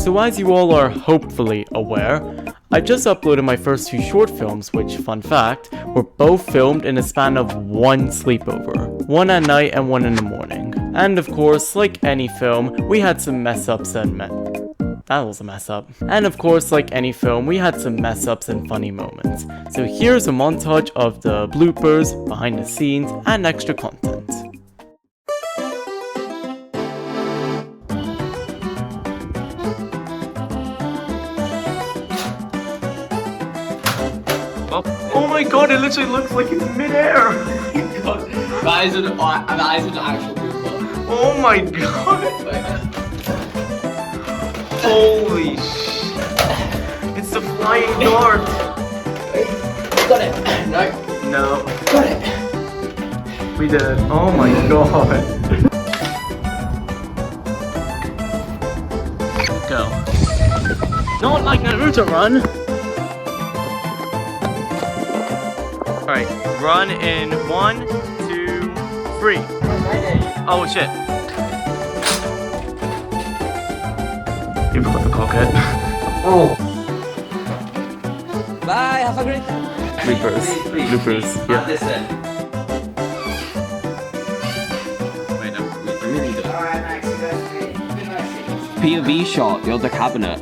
So as you all are hopefully aware, I just uploaded my first two short films which, fun fact, were both filmed in a span of one sleepover. One at night and one in the morning. And of course, like any film, we had some mess-ups and that was a mess up. And of course, like any film, we had some mess ups and funny moments. So here's a montage of the bloopers, behind the scenes, and extra content. Oh my god, it literally looks like it's midair! That is an actual blooper. Oh my god! Holy shit! It's the flying dart! Got it! No. No. Got it! We did it. Oh my god. Go. Not like Naruto run! Alright, run in 1, 2, 3. Oh shit. You forgot the cockpit. Oh. Bye, have a great time. Bloopers, yeah. Listen. Wait, no, we really do. Alright, Max, POV shot, you're the cabinet.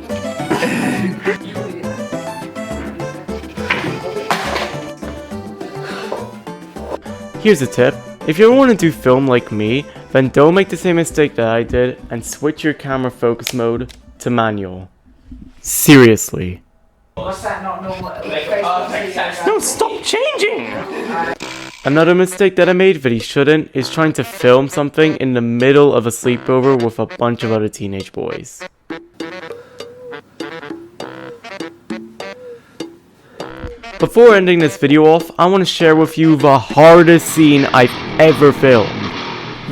Here's a tip. If you want to do film like me, then don't make the same mistake that I did and switch your camera focus mode to manual. Seriously. What's that not normal? No, stop changing! Another mistake that I made that he shouldn't is trying to film something in the middle of a sleepover with a bunch of other teenage boys. Before ending this video off, I want to share with you the hardest scene I've ever filmed.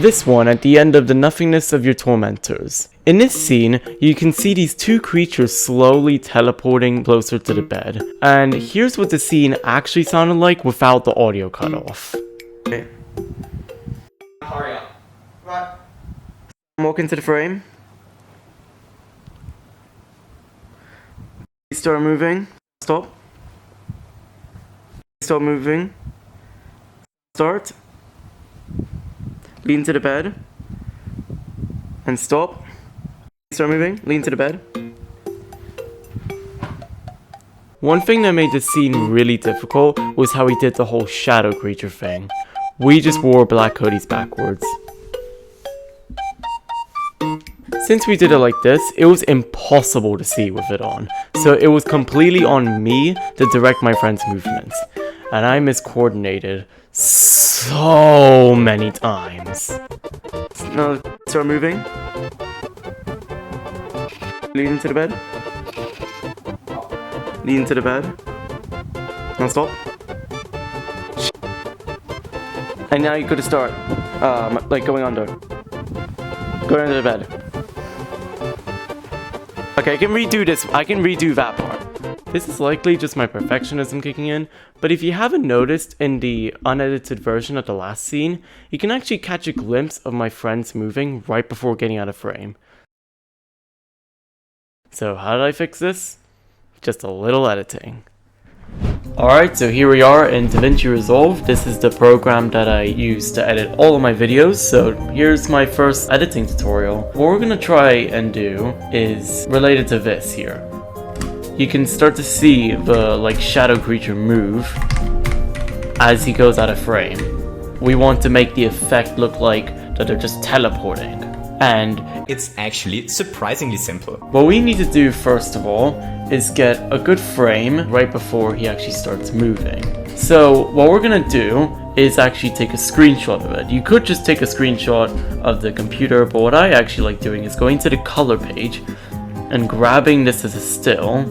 This one at the end of the nothingness of your tormentors. In this scene, you can see these two creatures slowly teleporting closer to the bed. And here's what the scene actually sounded like without the audio cut off. Okay. Hurry up. Right. Walk into the frame. Start moving. Stop. Stop moving. Start. Lean to the bed. And stop. Start moving. Lean to the bed. One thing that made this scene really difficult was how he did the whole shadow creature thing. We just wore black hoodies backwards. Since we did it like this, it was impossible to see with it on. So it was completely on me to direct my friend's movements. And I miscoordinated so many times. Now start moving. Lean into the bed. Lean into the bed. Now stop. And now you gotta start, like going under. Go under the bed. Okay, I can redo this. I can redo that part. This is likely just my perfectionism kicking in, but if you haven't noticed in the unedited version of the last scene, you can actually catch a glimpse of my friends moving right before getting out of frame. So how did I fix this? Just a little editing. Alright, so here we are in DaVinci Resolve. This is the program that I use to edit all of my videos, so here's my first editing tutorial. What we're gonna try and do is related to this here. You can start to see the shadow creature move as he goes out of frame. We want to make the effect look like that they're just teleporting. And it's actually surprisingly simple. What we need to do first of all is get a good frame right before he actually starts moving. So what we're gonna do is actually take a screenshot of it. You could just take a screenshot of the computer, but what I actually like doing is going to the color page and grabbing this as a still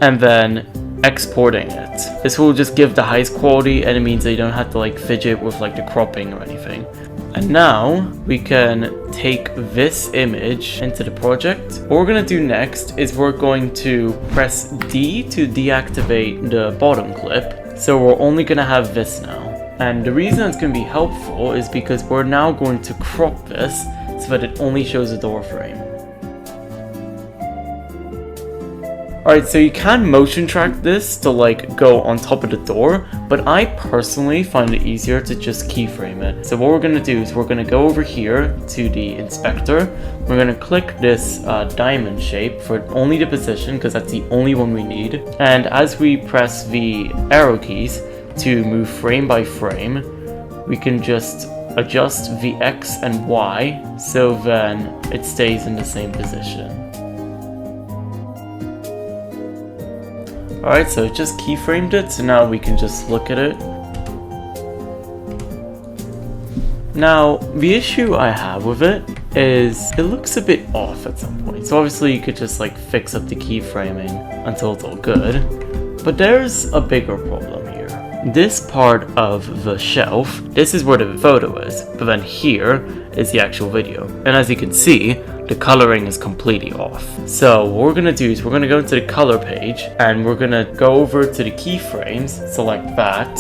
and then exporting it. This will just give the highest quality, and it means that you don't have to fidget with the cropping or anything. And now we can take this image into the project. What we're gonna do next is we're going to press D to deactivate the bottom clip. So we're only gonna have this now. And the reason it's gonna be helpful is because we're now going to crop this so that it only shows the door frame. Alright, so you can motion track this to like go on top of the door, but I personally find it easier to just keyframe it. So what we're going to do is we're going to go over here to the inspector. We're going to click this diamond shape for only the position because that's the only one we need. And as we press the arrow keys to move frame by frame, we can just adjust the X and Y so then it stays in the same position. Alright, so it just keyframed it, so now we can just look at it. Now, the issue I have with it is it looks a bit off at some point. So obviously you could just like fix up the keyframing until it's all good. But there's a bigger problem here. This part of the shelf, this is where the photo is, but then here is the actual video. And as you can see, the coloring is completely off. So what we're gonna do is we're gonna go into the color page and we're gonna go over to the keyframes, select that.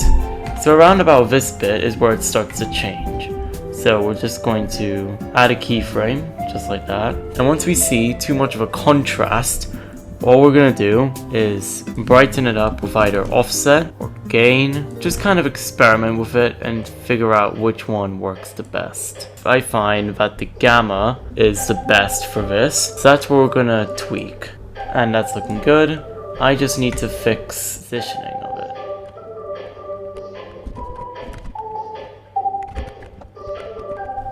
So around about this bit is where it starts to change. So we're just going to add a keyframe, just like that. And once we see too much of a contrast, what we're gonna do is brighten it up with either offset or gain. Just kind of experiment with it and figure out which one works the best. I find that the gamma is the best for this, so that's what we're gonna tweak. And that's looking good. I just need to fix positioning of it.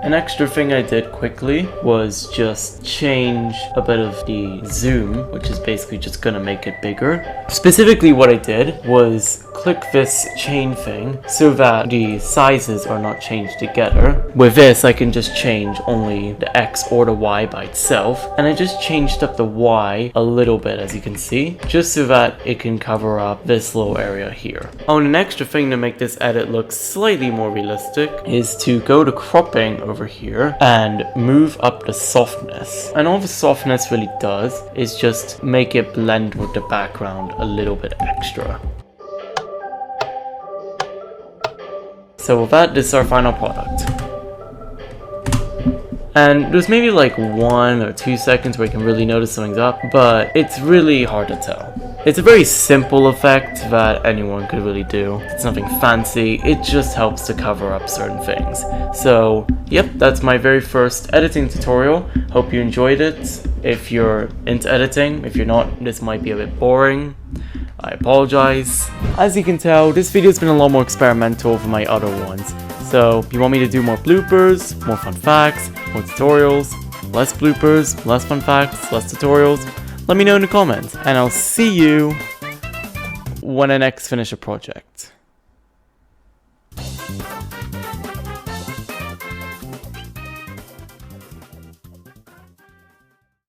An extra thing I did quickly was just change a bit of the zoom, which is basically just gonna make it bigger. Specifically what I did was click this chain thing so that the sizes are not changed together. With this I can just change only the X or the Y by itself, and I just changed up the Y a little bit, as you can see, just so that it can cover up this little area here. Oh, and an extra thing to make this edit look slightly more realistic is to go to cropping over here and move up the softness. And all the softness really does is just make it blend with the background a little bit extra. So with that, this is our final product. And there's maybe like 1 or 2 seconds where you can really notice something's up, but it's really hard to tell. It's a very simple effect that anyone could really do. It's nothing fancy, it just helps to cover up certain things. So, yep, that's my very first editing tutorial. Hope you enjoyed it. If you're into editing, if you're not, this might be a bit boring. I apologize. As you can tell, this video's been a lot more experimental than my other ones. So, if you want me to do more bloopers, more fun facts, more tutorials, less bloopers, less fun facts, less tutorials, let me know in the comments. And I'll see you when I next finish a project.